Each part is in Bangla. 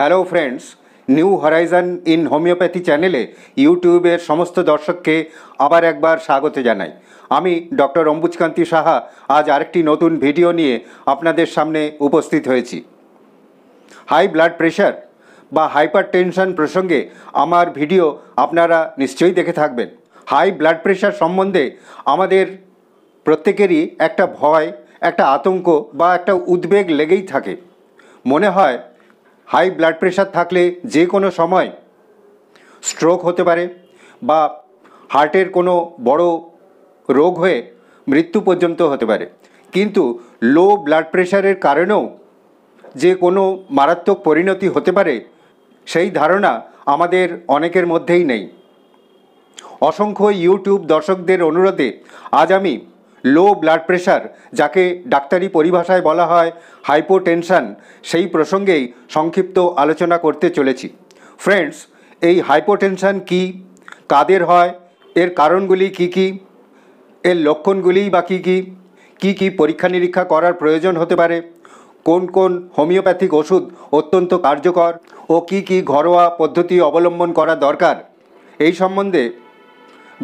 Hello friends, new Horizon in homeopathy চ্যানেলে ইউটিউবের সমস্ত দর্শককে আবার একবার স্বাগত জানাই। আমি ডক্টর অম্বুজকান্তি সাহা আজ আরেকটি নতুন ভিডিও নিয়ে আপনাদের সামনে উপস্থিত হয়েছি। হাই ব্লাড প্রেশার বা হাইপার টেনশন প্রসঙ্গে আমার ভিডিও আপনারা নিশ্চয়ই দেখে থাকবেন। হাই ব্লাড প্রেশার সম্বন্ধে আমাদের প্রত্যেকেরই একটা ভয়, একটা আতঙ্ক বা একটা উদ্বেগ লেগেই থাকে। মনে হয় হাই ব্লাড প্রেশার থাকলে যে কোনো সময় স্ট্রোক হতে পারে বা হার্টের কোনো বড় রোগ হয়ে মৃত্যু পর্যন্ত হতে পারে। কিন্তু লো ব্লাড প্রেশারের কারণেও যে কোনো মারাত্মক পরিণতি হতে পারে সেই ধারণা আমাদের অনেকের মধ্যেই নেই। অসংখ্য ইউটিউব দর্শকদের অনুরোধে আজ আমি লো ব্লাড প্রেশার, যাকে ডাক্তারি পরিভাষায় বলা হয় হাইপোটেনশন, সেই প্রসঙ্গেই সংক্ষিপ্ত আলোচনা করতে চলেছি। ফ্রেন্ডস, এই হাইপোটেনশন কী, কাদের হয়, এর কারণগুলি কী কী, এর লক্ষণগুলিই বা কী কী, কী কী পরীক্ষা নিরীক্ষা করার প্রয়োজন হতে পারে, কোন কোন হোমিওপ্যাথিক ওষুধ অত্যন্ত কার্যকর ও কী কী ঘরোয়া পদ্ধতি অবলম্বন করা দরকার, এই সম্বন্ধে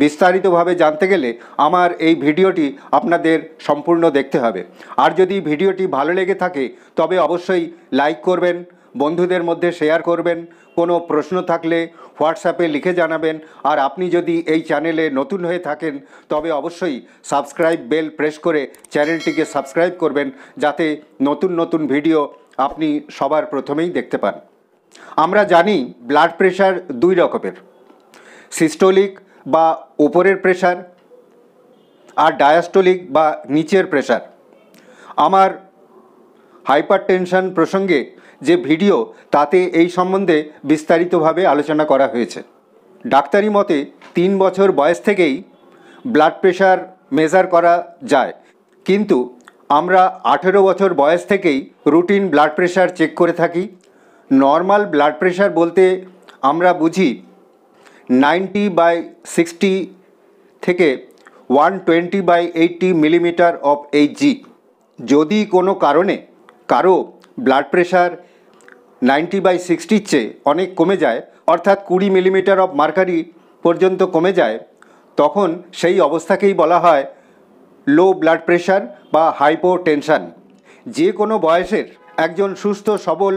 বিস্তারিতভাবে জানতে গেলে আমার এই ভিডিওটি আপনাদের সম্পূর্ণ দেখতে হবে। আর যদি ভিডিওটি ভালো লেগে থাকে তবে অবশ্যই লাইক করবেন, বন্ধুদের মধ্যে শেয়ার করবেন, কোনো প্রশ্ন থাকলে হোয়াটসঅ্যাপে লিখে জানাবেন। আর আপনি যদি এই চ্যানেলে নতুন হয়ে থাকেন তবে অবশ্যই সাবস্ক্রাইব বেল প্রেস করে চ্যানেলটিকে সাবস্ক্রাইব করবেন, যাতে নতুন নতুন ভিডিও আপনি সবার প্রথমেই দেখতে পান। আমরা জানি ব্লাড প্রেশার দুই রকমের, সিস্টোলিক বা উপরের প্রেশার আর ডায়াস্টোলিক বা নিচের প্রেশার। আমার হাইপার টেনশন প্রসঙ্গে যে ভিডিও, তাতে এই সম্বন্ধে বিস্তারিতভাবে আলোচনা করা হয়েছে। ডাক্তারি মতে 3 বছর বয়স থেকেই ব্লাড প্রেশার মেজার করা যায়, কিন্তু আমরা 18 বছর বয়স থেকেই রুটিন ব্লাড প্রেশার চেক করে থাকি। নর্মাল ব্লাড প্রেশার বলতে আমরা বুঝি 90/60 থেকে 120/80 মিলিমিটার অফ এইচজি। যদি কোনো কারণে কারো ব্লাড প্রেশার 90/60 চেয়ে অনেক কমে যায়, অর্থাৎ 20 মিলিমিটার অফ মার্কারি পর্যন্ত কমে যায়, তখন সেই অবস্থাকেই বলা হয় লো ব্লাড প্রেশার বা হাইপোটেনশন। যে কোনো বয়সের একজন সুস্থ সবল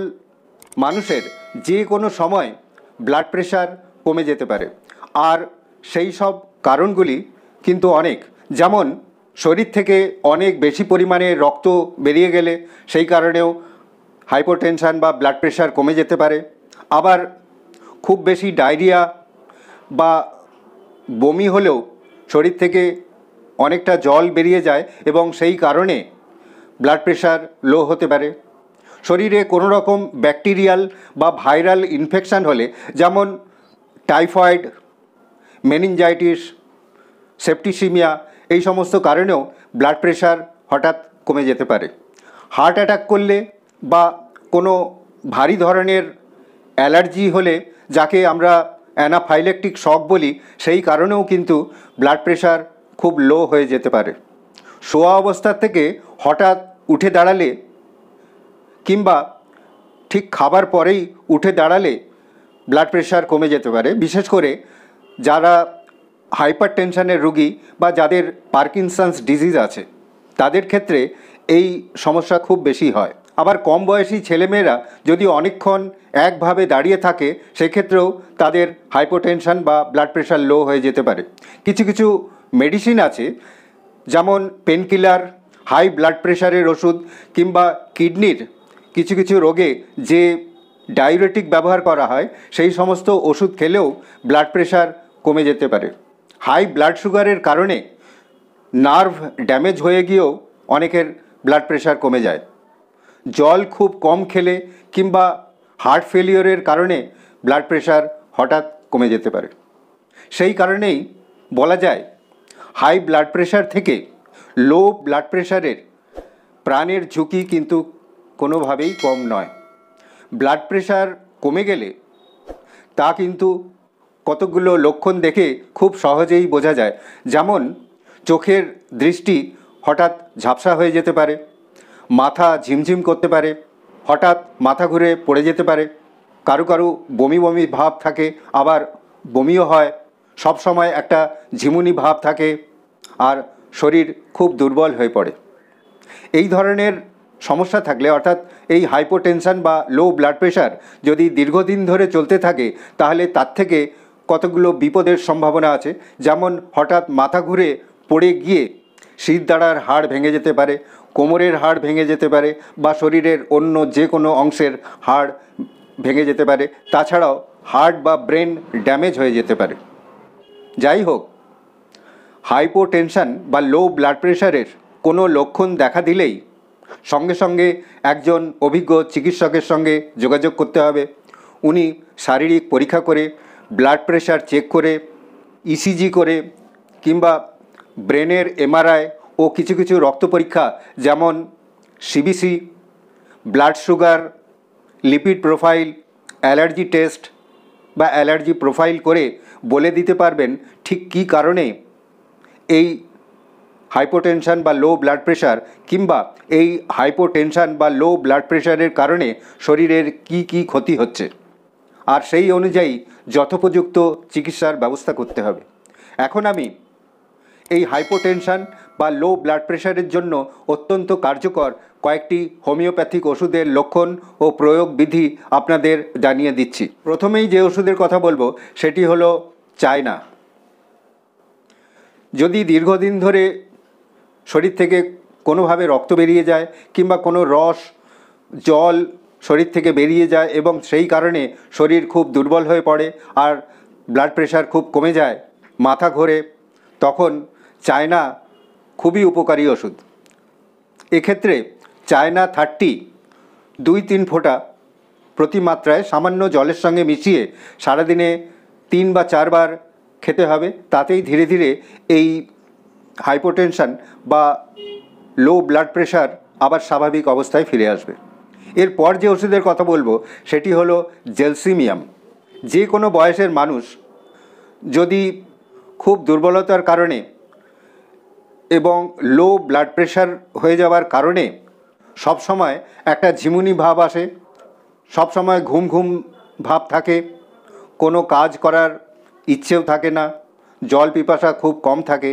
মানুষের যে কোনো সময় ব্লাড প্রেশার কমে যেতে পারে। আর সেই সব কারণগুলি কিন্তু অনেক, যেমন শরীর থেকে অনেক বেশি পরিমাণে রক্ত বেরিয়ে গেলে সেই কারণেও হাইপোটেনশন বা ব্লাড প্রেশার কমে যেতে পারে। আবার খুব বেশি ডায়রিয়া বা বমি হলেও শরীর থেকে অনেকটা জল বেরিয়ে যায় এবং সেই কারণে ব্লাড প্রেশার লো হতে পারে। শরীরে কোনো রকম ব্যাকটেরিয়াল বা ভাইরাল ইনফেকশান হলে, যেমন টাইফয়েড, মেনিনজাইটিস, সেপ্টিসিমিয়া, এই সমস্ত কারণেও ব্লাড প্রেশার হঠাৎ কমে যেতে পারে। হার্ট অ্যাটাক করলে বা কোনো ভারী ধরনের অ্যালার্জি হলে, যাকে আমরা অ্যানাফাইল্যাকটিক শক বলি, সেই কারণেও কিন্তু ব্লাড প্রেশার খুব লো হয়ে যেতে পারে। শোয়া অবস্থার থেকে হঠাৎ উঠে দাঁড়ালে কিংবা ঠিক খাবার পরেই উঠে দাঁড়ালে ব্লাড প্রেশার কমে যেতে পারে। বিশেষ করে যারা হাইপার টেনশনের রোগী বা যাদের পার্কিনসন্স ডিজিজ আছে, তাদের ক্ষেত্রে এই সমস্যা খুব বেশি হয়। আবার কম বয়সী ছেলেমেয়েরা যদি অনেকক্ষণ একভাবে দাঁড়িয়ে থাকে, সেক্ষেত্রেও তাদের হাইপোটেনশন বা ব্লাড প্রেশার লো হয়ে যেতে পারে। কিছু কিছু মেডিসিন আছে, যেমন পেনকিলার, হাই ব্লাড প্রেশারের ওষুধ, কিংবা কিডনির কিছু কিছু রোগে যে ডায়ুরেটিক ব্যবহার করা হয়, সেই সমস্ত ওষুধ খেলেও ব্লাড প্রেশার কমে যেতে পারে। হাই ব্লাড সুগারের কারণে নার্ভ ড্যামেজ হয়ে গিয়েও অনেকের ব্লাড প্রেশার কমে যায়। জল খুব কম খেলে কিংবা হার্ট ফেলিওরের কারণে ব্লাড প্রেশার হঠাৎ কমে যেতে পারে। সেই কারণেই বলা যায় হাই ব্লাড প্রেশার থেকে লো ব্লাড প্রেশারের প্রাণের ঝুঁকি কিন্তু কোনোভাবেই কম নয়। ব্লাড প্রেশার কমে গেলে তা কিন্তু কতগুলো লক্ষণ দেখে খুব সহজেই বোঝা যায়। যেমন চোখের দৃষ্টি হঠাৎ ঝাপসা হয়ে যেতে পারে, মাথা ঝিমঝিম করতে পারে, হঠাৎ মাথা ঘুরে পড়ে যেতে পারে, কারো কারো বমি বমি ভাব থাকে, আবার বমিও হয়, সব সময় একটা ঝিমুনি ভাব থাকে, আর শরীর খুব দুর্বল হয়ে পড়ে। এই ধরনের সমস্যা থাকলে, অর্থাৎ এই হাইপোটেনশন বা লো ব্লাড প্রেশার যদি দীর্ঘদিন ধরে চলতে থাকে, তাহলে তার থেকে কতগুলো বিপদের সম্ভাবনা আছে। যেমন হঠাৎ মাথা ঘুরে পড়ে গিয়ে শিরদাঁড়ার হাড় ভেঙে যেতে পারে, কোমরের হাড় ভেঙে যেতে পারে, বা শরীরের অন্য যে কোনো অংশের হাড় ভেঙে যেতে পারে। তাছাড়াও হার্ট বা ব্রেন ড্যামেজ হয়ে যেতে পারে। যাই হোক, হাইপোটেনশন বা লো ব্লাড প্রেশারের কোনো লক্ষণ দেখা দিলেই সঙ্গে সঙ্গে একজন অভিজ্ঞ চিকিৎসকের সঙ্গে যোগাযোগ করতে হবে। উনি শারীরিক পরীক্ষা করে, ব্লাড প্রেশার চেক করে, ইসিজি করে, কিংবা ব্রেনের এমআরআই ও কিছু কিছু রক্ত পরীক্ষা যেমন CBC, blood sugar, lipid profile, allergy test বা অ্যালার্জি প্রোফাইল করে বলে দিতে পারবেন ঠিক কী কারণে এই হাইপোটেনশন বা লো ব্লাড প্রেশার, কিংবা এই হাইপোটেনশন বা লো ব্লাড প্রেশারের কারণে শরীরের কি কি ক্ষতি হচ্ছে, আর সেই অনুযায়ী যথোপযুক্ত চিকিৎসার ব্যবস্থা করতে হবে। এখন আমি এই হাইপোটেনশন বা লো ব্লাড প্রেশারের জন্য অত্যন্ত কার্যকর কয়েকটি হোমিওপ্যাথিক ওষুধের লক্ষণ ও প্রয়োগ বিধি আপনাদের জানিয়ে দিচ্ছি। প্রথমেই যে ওষুধের কথা বলবো সেটি হলো চায়না। যদি দীর্ঘদিন ধরে শরীর থেকে কোনোভাবে রক্ত বেরিয়ে যায়, কিংবা কোনো রস, জল শরীর থেকে বেরিয়ে যায় এবং সেই কারণে শরীর খুব দুর্বল হয়ে পড়ে আর ব্লাড প্রেশার খুব কমে যায়, মাথা ঘোরে, তখন চায়না খুবই উপকারী ওষুধ। এক্ষেত্রে চায়না 30 2-3 ফোঁটা প্রতি মাত্রায় সামান্য জলের সঙ্গে মিশিয়ে সারাদিনে 3 বা 4 বার খেতে হবে। তাতেই ধীরে ধীরে এই হাইপোটেনশন বা লো ব্লাড প্রেশার আবার স্বাভাবিক অবস্থায় ফিরে আসবে। এরপর যে ওষুধের কথা বলবো সেটি হলো জেলসিমিয়াম। যে কোনো বয়সের মানুষ যদি খুব দুর্বলতার কারণে এবং লো ব্লাড প্রেশার হয়ে যাওয়ার কারণে সবসময় একটা ঝিমুনি ভাব আসে, সবসময় ঘুম ঘুম ভাব থাকে, কোনো কাজ করার ইচ্ছেও থাকে না, জল পিপাসা খুব কম থাকে,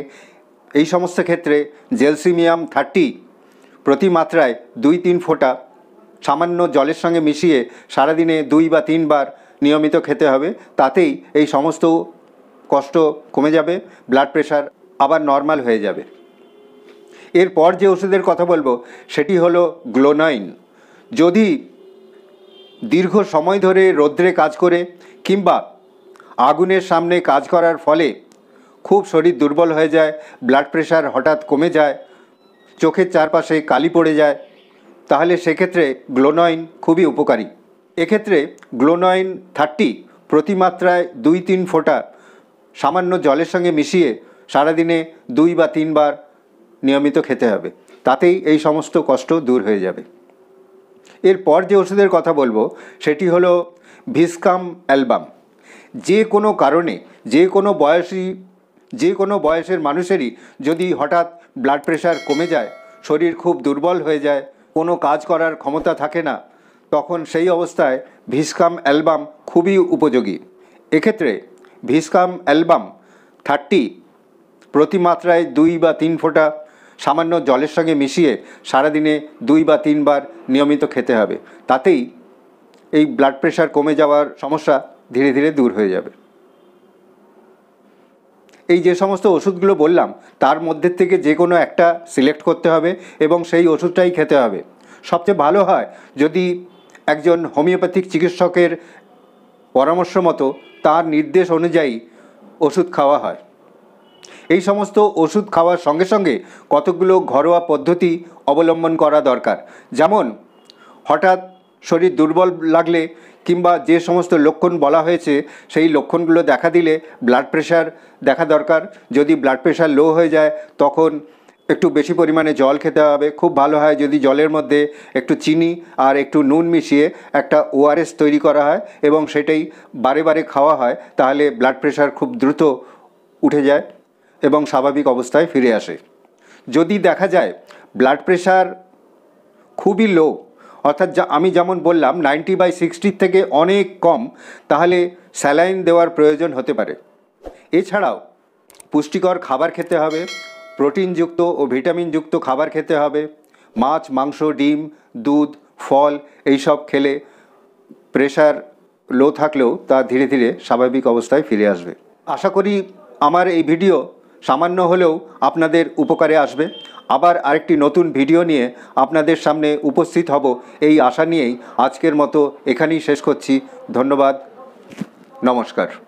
এই সমস্ত ক্ষেত্রে জেলসিমিয়াম 30 প্রতি মাত্রায় 2-3 ফোঁটা সামান্য জলের সঙ্গে মিশিয়ে সারাদিনে 2 বা 3 বার নিয়মিত খেতে হবে। তাতেই এই সমস্ত কষ্ট কমে যাবে, ব্লাড প্রেশার আবার নর্মাল হয়ে যাবে। এরপর যে ওষুধের কথা বলবো সেটি হলো গ্লোনাইন। যদি দীর্ঘ সময় ধরে রৌদ্রে কাজ করে কিংবা আগুনের সামনে কাজ করার ফলে খুব শরীর দুর্বল হয়ে যায়, ব্লাড প্রেশার হঠাৎ কমে যায়, চোখের চারপাশে কালি পড়ে যায়, তাহলে সেক্ষেত্রে গ্লোনাইন খুবই উপকারী। এক্ষেত্রে গ্লোনাইন 30 প্রতি মাত্রায় 2-3 ফোঁটা সামান্য জলের সঙ্গে মিশিয়ে সারাদিনে 2 বা 3 বার নিয়মিত খেতে হবে। তাতেই এই সমস্ত কষ্ট দূর হয়ে যাবে। এরপর যে ওষুধের কথা বলবো সেটি হলো ভিসকাম অ্যালবাম। যে কোনো কারণে যে কোনো বয়সের মানুষেরই যদি হঠাৎ ব্লাড প্রেশার কমে যায়, শরীর খুব দুর্বল হয়ে যায়, কোনো কাজ করার ক্ষমতা থাকে না, তখন সেই অবস্থায় ভিসকাম অ্যালবাম খুবই উপযোগী। এক্ষেত্রে ভিসকাম অ্যালবাম 30 প্রতি মাত্রায় 2 বা 3 ফোঁটা সামান্য জলের সঙ্গে মিশিয়ে সারাদিনে 2 বা 3 বার নিয়মিত খেতে হবে। তাতেই এই ব্লাড প্রেশার কমে যাওয়ার সমস্যা ধীরে ধীরে দূর হয়ে যাবে। এই যে সমস্ত ওষুধগুলো বললাম তার মধ্যে থেকে যে কোনো একটা সিলেক্ট করতে হবে এবং সেই ওষুধটাই খেতে হবে। সবচেয়ে ভালো হয় যদি একজন হোমিওপ্যাথিক চিকিৎসকের পরামর্শ মতো তার নির্দেশ অনুযায়ী ওষুধ খাওয়া হয়। এই সমস্ত ওষুধ খাওয়ার সঙ্গে সঙ্গে কতগুলো ঘরোয়া পদ্ধতি অবলম্বন করা দরকার। যেমন হঠাৎ শরীর দুর্বল লাগলে কিংবা যে সমস্ত লক্ষণ বলা হয়েছে সেই লক্ষণগুলো দেখা দিলে ব্লাড প্রেশার দেখা দরকার। যদি ব্লাড প্রেশার লো হয়ে যায় তখন একটু বেশি পরিমাণে জল খেতে হবে। খুব ভালো হয় যদি জলের মধ্যে একটু চিনি আর একটু নুন মিশিয়ে একটা ওআরএস তৈরি করা হয় এবং সেটাই বারে বারে খাওয়া হয়, তাহলে ব্লাড প্রেশার খুব দ্রুত উঠে যায় এবং স্বাভাবিক অবস্থায় ফিরে আসে। যদি দেখা যায় ব্লাড প্রেশার খুবই লো, অর্থাৎ আমি যেমন বললাম 90/60 থেকে অনেক কম, তাহলে স্যালাইন দেওয়ার প্রয়োজন হতে পারে। এছাড়াও পুষ্টিকর খাবার খেতে হবে, প্রোটিনযুক্ত ও ভিটামিনযুক্ত খাবার খেতে হবে। মাছ, মাংস, ডিম, দুধ, ফল এইসব খেলে প্রেশার লো থাকলেও তা ধীরে ধীরে স্বাভাবিক অবস্থায় ফিরে আসবে। আশা করি আমার এই ভিডিও সামান্য হলেও আপনাদের উপকারে আসবে। আবার আরেকটি নতুন ভিডিও নিয়ে আপনাদের সামনে উপস্থিত হব এই আশা নিয়েই আজকের মতো এখানেই শেষ করছি। ধন্যবাদ, নমস্কার।